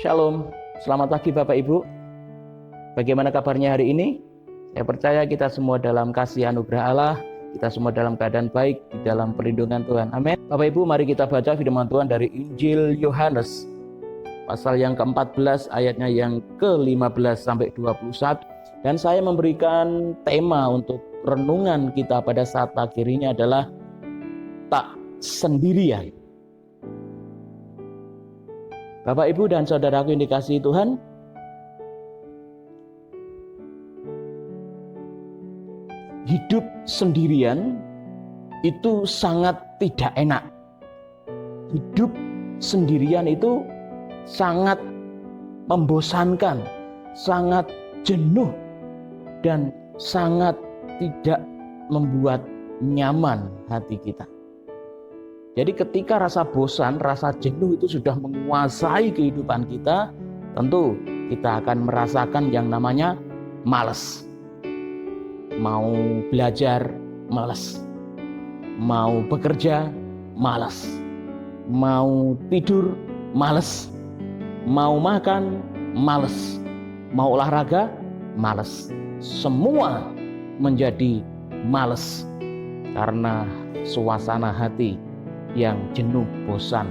Shalom, selamat pagi Bapak Ibu. Bagaimana kabarnya hari ini? Saya percaya kita semua dalam kasih anugerah Allah, kita semua dalam keadaan baik di dalam perlindungan Tuhan. Amin. Bapak Ibu, mari kita baca firman Tuhan dari Injil Yohanes pasal yang ke-14 ayatnya yang ke-15 sampai 21. Dan saya memberikan tema untuk renungan kita pada saat pagi ini adalah tak sendirian. Bapak, Ibu, dan saudaraku yang dikasihi Tuhan, hidup sendirian itu sangat tidak enak. Hidup sendirian itu sangat membosankan, sangat jenuh, dan sangat tidak membuat nyaman hati kita. Jadi ketika rasa bosan, rasa jenuh itu sudah menguasai kehidupan kita, tentu kita akan merasakan yang namanya malas. Mau belajar, malas. Mau bekerja, malas. Mau tidur, malas. Mau makan, malas. Mau olahraga, malas. Semua menjadi malas karena suasana hati yang jenuh, bosan,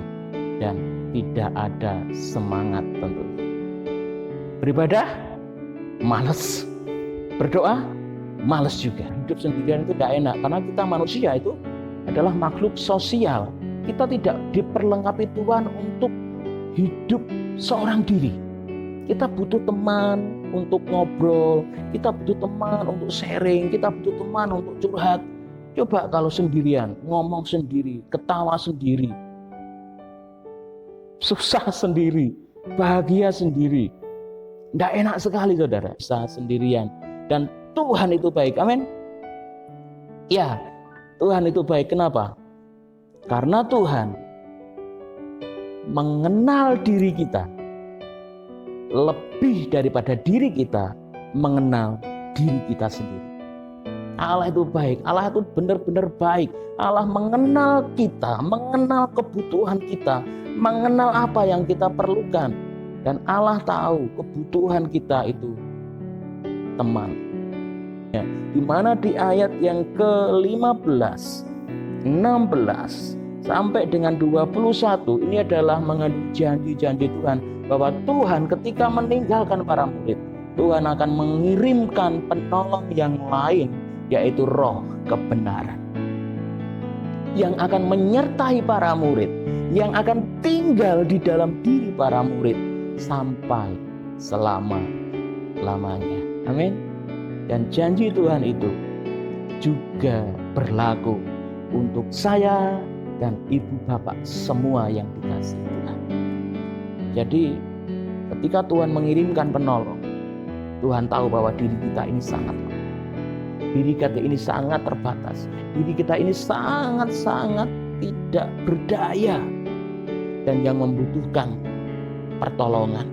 dan tidak ada semangat tentunya. Beribadah, malas. Berdoa, malas juga. Hidup sendirian itu tidak enak, karena kita manusia itu adalah makhluk sosial. Kita tidak diperlengkapi Tuhan untuk hidup seorang diri. Kita butuh teman untuk ngobrol, kita butuh teman untuk sharing, kita butuh teman untuk curhat. Coba kalau sendirian, ngomong sendiri, ketawa sendiri, susah sendiri, bahagia sendiri. Tidak enak sekali saudara, bisa sendirian. Dan Tuhan itu baik, amin. Ya, Tuhan itu baik, kenapa? Karena Tuhan mengenal diri kita lebih daripada diri kita mengenal diri kita sendiri. Allah itu baik, Allah itu benar-benar baik. Allah mengenal kita, mengenal kebutuhan kita, mengenal apa yang kita perlukan. Dan Allah tahu kebutuhan kita itu teman. Ya, di mana di ayat yang ke-15, 16 sampai dengan 21 ini adalah mengandung janji-janji Tuhan bahwa Tuhan ketika meninggalkan para murid, Tuhan akan mengirimkan penolong yang lain, yaitu Roh kebenaran yang akan menyertai para murid, yang akan tinggal di dalam diri para murid sampai selama-lamanya. Amin. Dan janji Tuhan itu juga berlaku untuk saya dan ibu bapak semua yang dikasihi Tuhan. Jadi ketika Tuhan mengirimkan penolong, Tuhan tahu bahwa diri kita ini sangat lemah. Diri kita ini sangat terbatas. Diri kita ini sangat-sangat tidak berdaya dan yang membutuhkan pertolongan.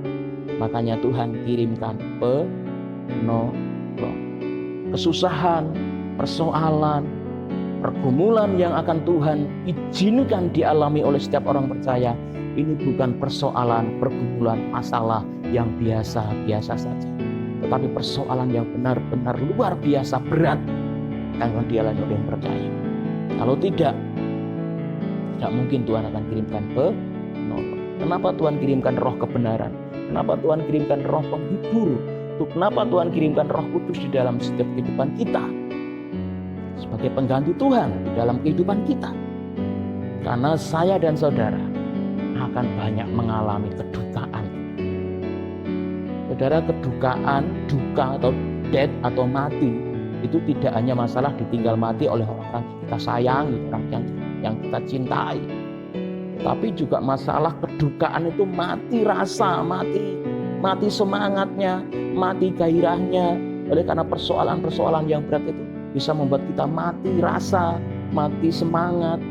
Makanya Tuhan kirimkan penolong. Kesusahan, persoalan, pergumulan yang akan Tuhan izinkan dialami oleh setiap orang percaya, ini bukan persoalan, pergumulan, masalah yang biasa-biasa saja, tetapi persoalan yang benar-benar luar biasa berat yang akan dialami oleh yang percaya. Kalau tidak mungkin Tuhan akan kirimkan penolong. Kenapa Tuhan kirimkan Roh kebenaran? Kenapa Tuhan kirimkan Roh penghibur? Kenapa Tuhan kirimkan Roh Kudus di dalam setiap kehidupan kita? Sebagai pengganti Tuhan di dalam kehidupan kita. Karena saya dan saudara akan banyak mengalami kedukaan. Saudara, kedukaan, duka atau death atau mati itu tidak hanya masalah ditinggal mati oleh orang-orang yang kita sayangi, orang yang kita cintai, tapi juga masalah kedukaan itu mati rasa, mati semangatnya, mati gairahnya. Oleh karena persoalan-persoalan yang berat itu bisa membuat kita mati rasa, mati semangat,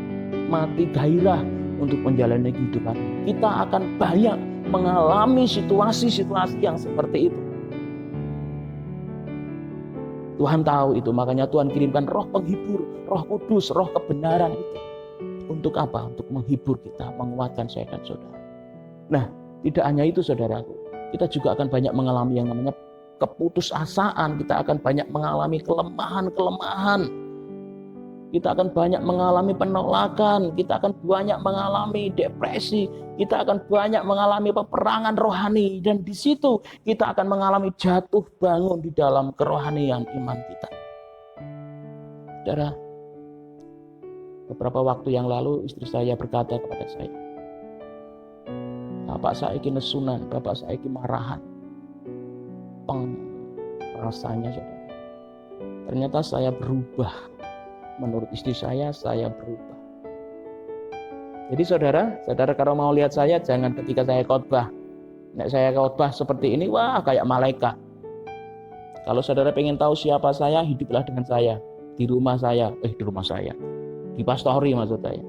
mati gairah untuk menjalani kehidupan. Kita akan banyak mengalami situasi-situasi yang seperti itu. Tuhan tahu itu, makanya Tuhan kirimkan Roh penghibur, Roh Kudus, Roh kebenaran itu. Untuk apa? Untuk menghibur kita, menguatkan saya dan saudara. Nah, Tidak hanya itu saudaraku, kita juga akan banyak mengalami yang namanya keputusasaan, kita akan banyak mengalami kelemahan-kelemahan, kita akan banyak mengalami penolakan, kita akan banyak mengalami depresi, kita akan banyak mengalami peperangan rohani, dan di situ kita akan mengalami jatuh bangun di dalam kerohanian iman kita. Saudara, beberapa waktu yang lalu istri saya berkata kepada saya, "Bapak saiki nesunan, bapak saiki marahan." Rasanya saudara, ternyata saya berubah. Menurut istri saya berubah. Jadi saudara kalau mau lihat saya, jangan ketika saya khotbah. Nek saya khotbah seperti ini, wah kayak malaikat. Kalau saudara pengen tahu siapa saya, hiduplah dengan saya di rumah saya, di pastori maksud saya.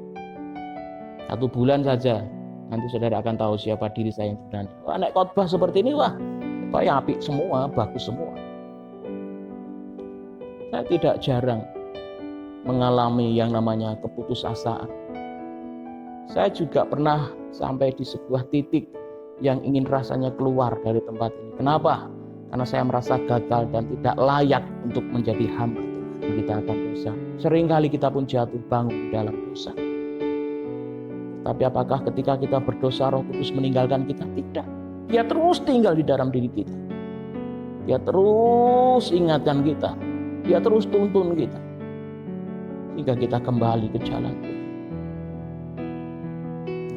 1 bulan saja, nanti saudara akan tahu siapa diri saya yang sebenarnya. Wah, nek khotbah seperti ini, wah kayak apik semua, bagus semua. Saya tidak jarang mengalami yang namanya keputusasaan. Saya juga pernah sampai di sebuah titik yang ingin rasanya keluar dari tempat ini. Kenapa? Karena saya merasa gagal dan tidak layak untuk menjadi hamba Tuhan. Kita akan dosa. Seringkali kita pun jatuh bangun dalam dosa. Tapi apakah ketika kita berdosa Roh Kudus meninggalkan kita? Tidak. Dia terus tinggal di dalam diri kita. Dia terus ingatkan kita. Dia terus tuntun kita. Hingga kita kembali ke jalan Tuhan.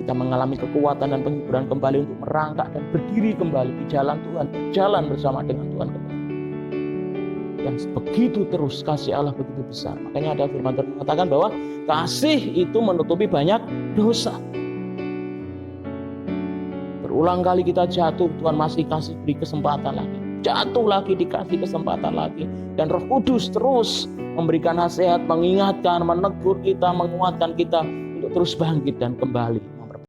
Kita mengalami kekuatan dan penghiburan kembali untuk merangkak dan berdiri kembali di jalan Tuhan. Berjalan bersama dengan Tuhan kembali. Yang begitu terus, kasih Allah begitu besar. Makanya ada firman Tuhan mengatakan bahwa kasih itu menutupi banyak dosa. Berulang kali kita jatuh, Tuhan masih kasih beri kesempatan lagi. Jatuh lagi, dikasih kesempatan lagi. Dan Roh Kudus terus memberikan nasihat, mengingatkan, menegur kita, menguatkan kita untuk terus bangkit dan kembali